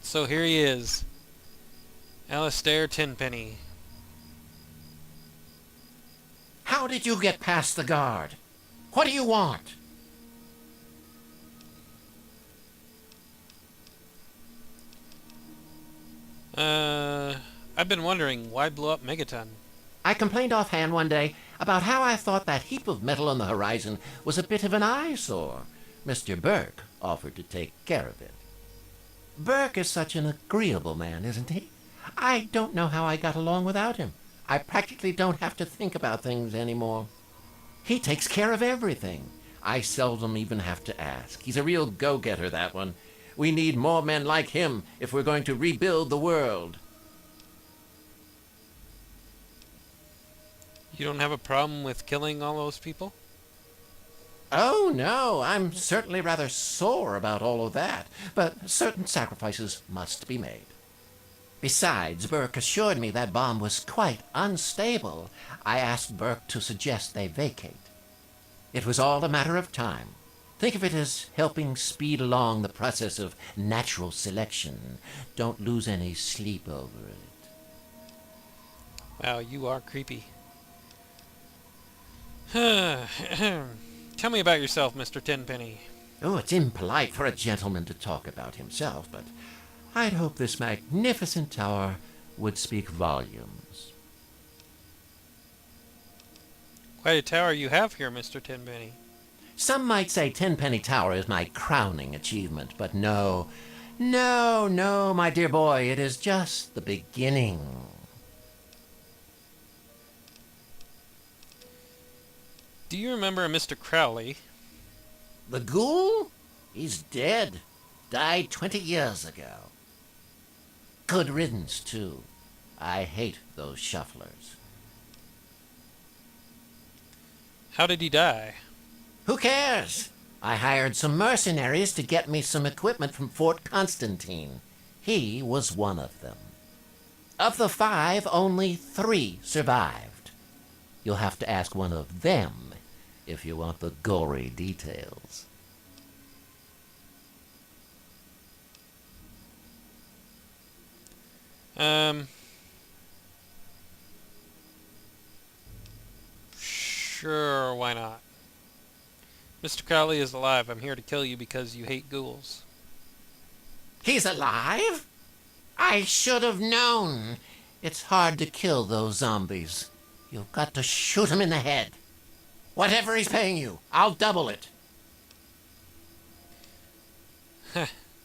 So here he is, Alistair Tenpenny. How did you get past the guard? What do you want? I've been wondering why blow up Megaton. I complained offhand one day about how I thought that heap of metal on the horizon was a bit of an eyesore. Mr. Burke offered to take care of it. Burke is such an agreeable man, isn't he? I don't know how I got along without him. I practically don't have to think about things anymore. He takes care of everything. I seldom even have to ask. He's a real go-getter, that one. We need more men like him if we're going to rebuild the world. You don't have a problem with killing all those people? Oh, no, I'm certainly rather sore about all of that, but certain sacrifices must be made. Besides, Burke assured me that bomb was quite unstable. I asked Burke to suggest they vacate. It was all a matter of time. Think of it as helping speed along the process of natural selection. Don't lose any sleep over it. Wow, you are creepy. Tell me about yourself, Mr. Tenpenny. Oh, it's impolite for a gentleman to talk about himself, but I'd hope this magnificent tower would speak volumes. Quite a tower you have here, Mr. Tenpenny. Some might say Tenpenny Tower is my crowning achievement, but no, my dear boy, it is just the beginning. Do you remember a Mr. Crowley? The ghoul? He's dead. Died 20 years ago. Good riddance, too. I hate those shufflers. How did he die? Who cares? I hired some mercenaries to get me some equipment from Fort Constantine. He was one of them. Of the 5, only 3 survived. You'll have to ask one of them if you want the gory details. Sure, why not? Mr. Crowley is alive. I'm here to kill you because you hate ghouls. He's alive? I should have known. It's hard to kill those zombies. You've got to shoot him in the head. Whatever he's paying you, I'll double it.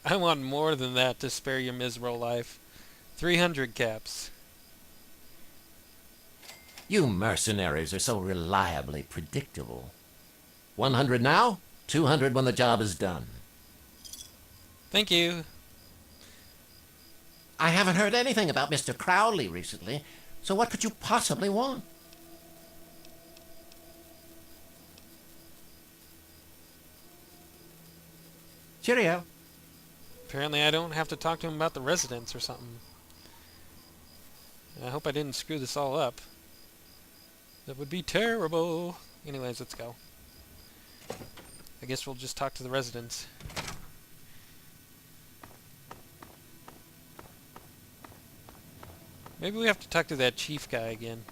I want more than that to spare your miserable life. 300 caps. You mercenaries are so reliably predictable. 100 now, 200 when the job is done. Thank you. I haven't heard anything about Mr. Crowley recently, so what could you possibly want? Cheerio. Apparently I don't have to talk to him about the residents or something. I hope I didn't screw this all up. That would be terrible. Anyways, let's go. I guess we'll just talk to the residents. Maybe we have to talk to that chief guy again.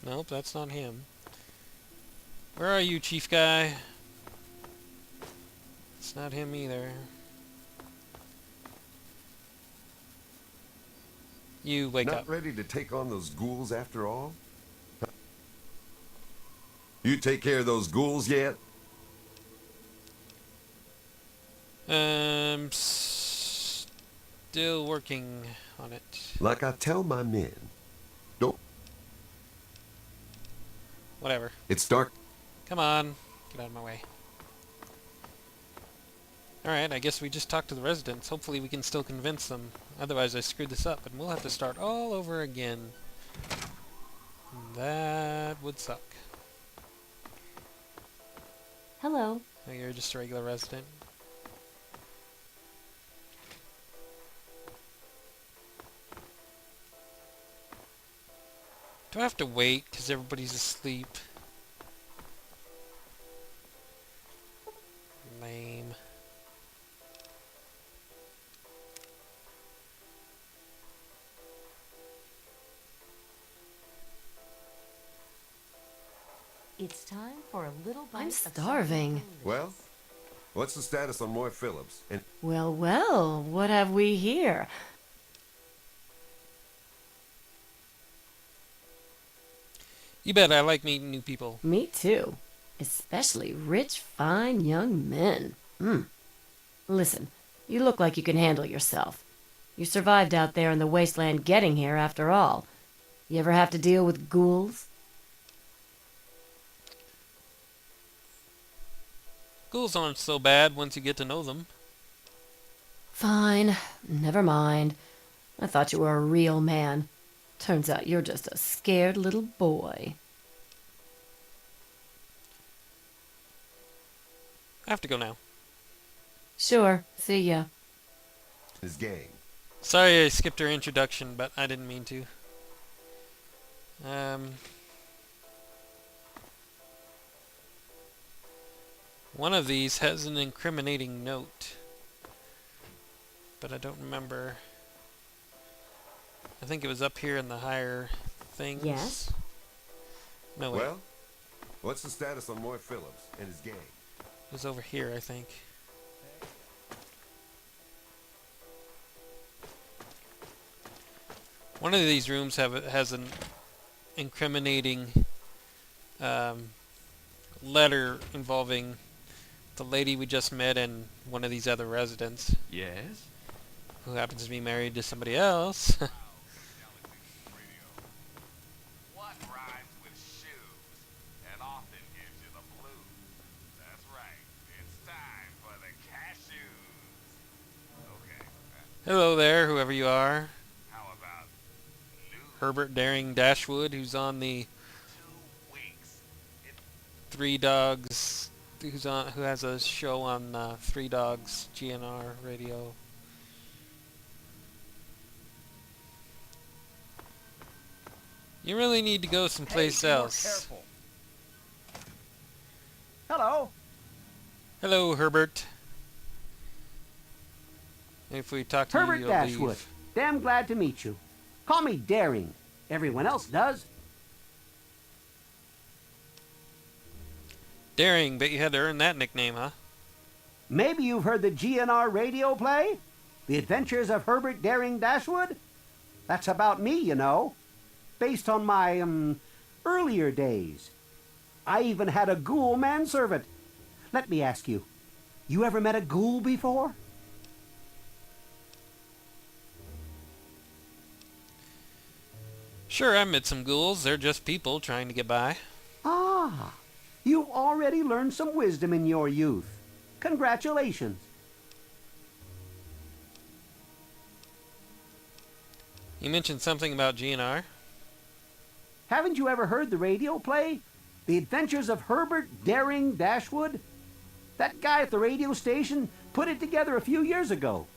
Nope, that's not him. Where are you, chief guy? It's not him either. You wake Not up. ready to take on those ghouls after all? You take care of those ghouls yet? Still working on it. Like I tell my men, don't. Whatever. It's dark. Come on. Get out of my way. Alright, I guess we just talk to the residents. Hopefully we can still convince them. Otherwise I screwed this up and we'll have to start all over again. That would suck. Hello. Oh, you're just a regular resident. Do I have to wait because everybody's asleep? Lame. It's time for a little bite I'm of starving. Well, what's the status on Moy Phillips? And Well, well, what have we here? You bet I like meeting new people. Me too. Especially rich, fine young men. Listen, you look like you can handle yourself. You survived out there in the wasteland getting here, after all. You ever have to deal with ghouls? Ghouls aren't so bad once you get to know them. Fine. Never mind. I thought you were a real man. Turns out you're just a scared little boy. I have to go now. Sure. See ya. his gang. Sorry I skipped her introduction, but I didn't mean to. One of these has an incriminating note, but I don't remember. I think it was up here in the higher things. Yes? No, wait. Well, what's the status on Moy Phillips and his gang? It was over here, I think. One of these rooms has an incriminating letter involving the lady we just met and one of these other residents, Yes? who happens to be married to somebody else. What rhymes with shoes and often gives you the blues? That's right. It's time for the cashews. Okay. Hello there, whoever you are. How about news? Herbert Daring Dashwood, who's on the 2 weeks? Three Dogs, who has a show on Three Dogs GNR radio. You really need to go someplace else. Hello. Hello, Herbert. If we talk to Herbert you, you'll Dashwood. leave. Damn glad to meet you. Call me Daring. Everyone else does. Daring, bet you had to earn that nickname, huh? Maybe you've heard the GNR radio play? The Adventures of Herbert Daring Dashwood? That's about me, you know. Based on my, earlier days. I even had a ghoul manservant. Let me ask you, you ever met a ghoul before? Sure, I met some ghouls. They're just people trying to get by. Ah, you've already learned some wisdom in your youth. Congratulations. You mentioned something about GNR. Haven't you ever heard the radio play? The Adventures of Herbert Daring Dashwood? That guy at the radio station put it together a few years ago.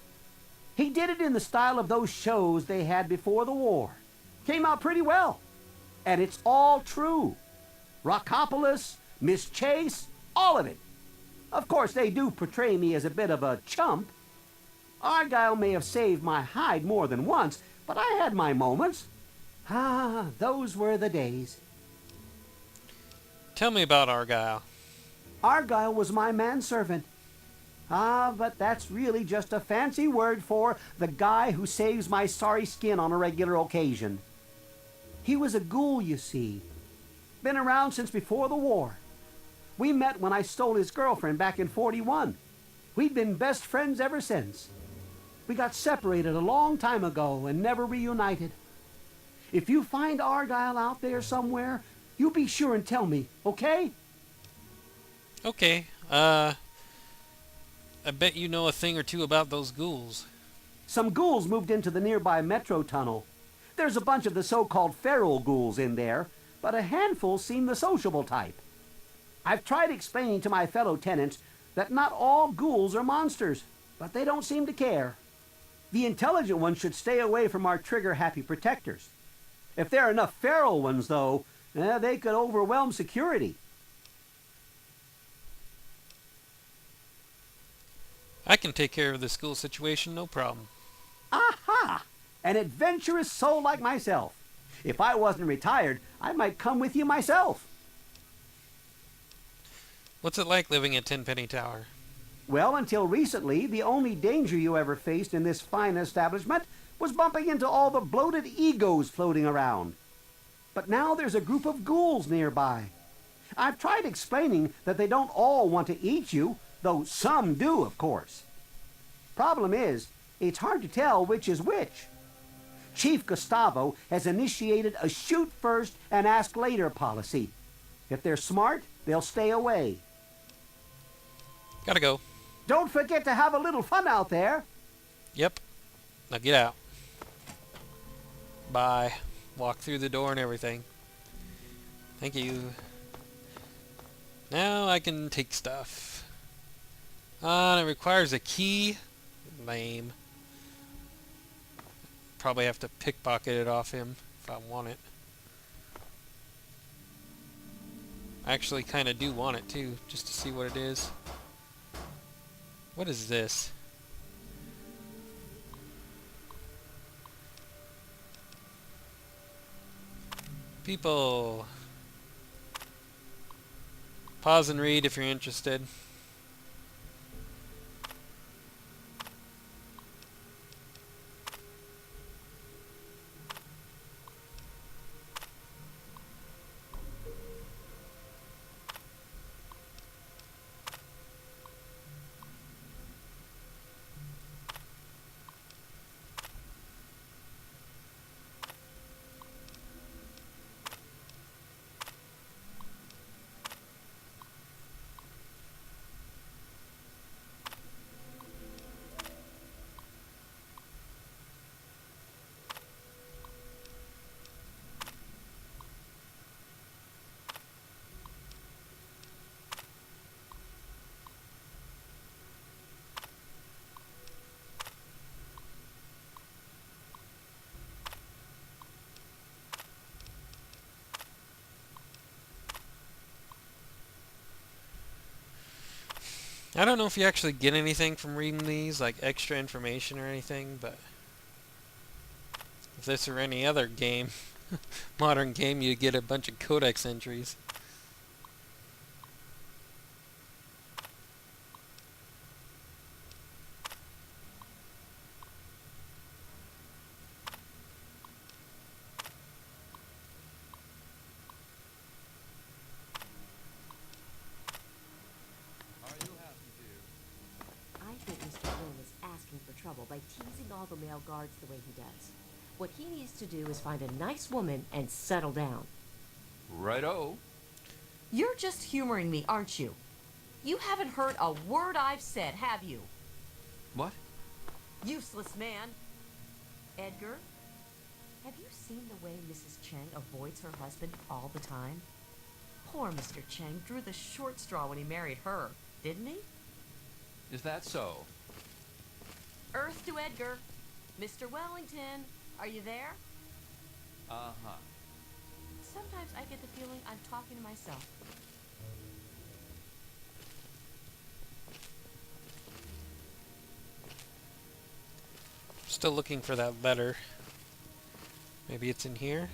He did it in the style of those shows they had before the war. Came out pretty well. And it's all true. Rockopolis, Miss Chase, all of it. Of course, they do portray me as a bit of a chump. Argyle may have saved my hide more than once, but I had my moments. Ah, those were the days. Tell me about Argyle. Argyle was my manservant. Ah, but that's really just a fancy word for the guy who saves my sorry skin on a regular occasion. He was a ghoul, you see. Been around since before the war. We met when I stole his girlfriend back in '41. We'd been best friends ever since. We got separated a long time ago and never reunited. If you find Argyle out there somewhere, you be sure and tell me, okay? Okay, I bet you know a thing or two about those ghouls. Some ghouls moved into the nearby metro tunnel. There's a bunch of the so-called feral ghouls in there, but a handful seem the sociable type. I've tried explaining to my fellow tenants that not all ghouls are monsters, but they don't seem to care. The intelligent ones should stay away from our trigger-happy protectors. If there are enough feral ones, though, they could overwhelm security. I can take care of the school situation, no problem. Aha! An adventurous soul like myself. If I wasn't retired, I might come with you myself. What's it like living at Tenpenny Tower? Well, until recently, the only danger you ever faced in this fine establishment was bumping into all the bloated egos floating around. But now there's a group of ghouls nearby. I've tried explaining that they don't all want to eat you, though some do, of course. Problem is, it's hard to tell which is which. Chief Gustavo has initiated a shoot first and ask later policy. If they're smart, they'll stay away. Gotta go. Don't forget to have a little fun out there. Yep. Now get out. Bye. Walk through the door and everything. Thank you. Now I can take stuff. It requires a key. Lame. Probably have to pickpocket it off him if I want it. I actually kind of do want it too, just to see what it is. What is this? People. Pause and read if you're interested. I don't know if you actually get anything from reading these, like extra information or anything, but if this were any other game, modern game, you'd get a bunch of codex entries. I think Mr. Wynn is asking for trouble by teasing all the male guards the way he does. What he needs to do is find a nice woman and settle down. Righto. You're just humoring me, aren't you? You haven't heard a word I've said, have you? What? Useless man. Edgar, have you seen the way Mrs. Cheng avoids her husband all the time? Poor Mr. Cheng drew the short straw when he married her, didn't he? Is that so? Earth to Edgar. Mr. Wellington, are you there? Uh-huh. Sometimes I get the feeling I'm talking to myself. Still looking for that letter. Maybe it's in here?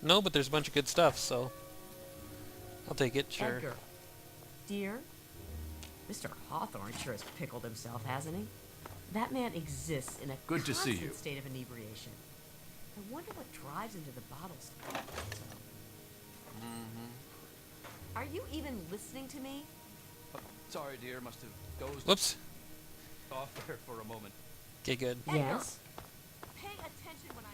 No, but there's a bunch of good stuff, so I'll take it, sure. Edgar. Dear? Mr. Hawthorne sure has pickled himself, hasn't he? That man exists in a Good to see constant you. state of inebriation. I wonder what drives him to the bottles. So. Are you even listening to me? Sorry, dear. Must have dozed Whoops. off there for a moment. Okay, good. Edgar, Yes? pay attention when I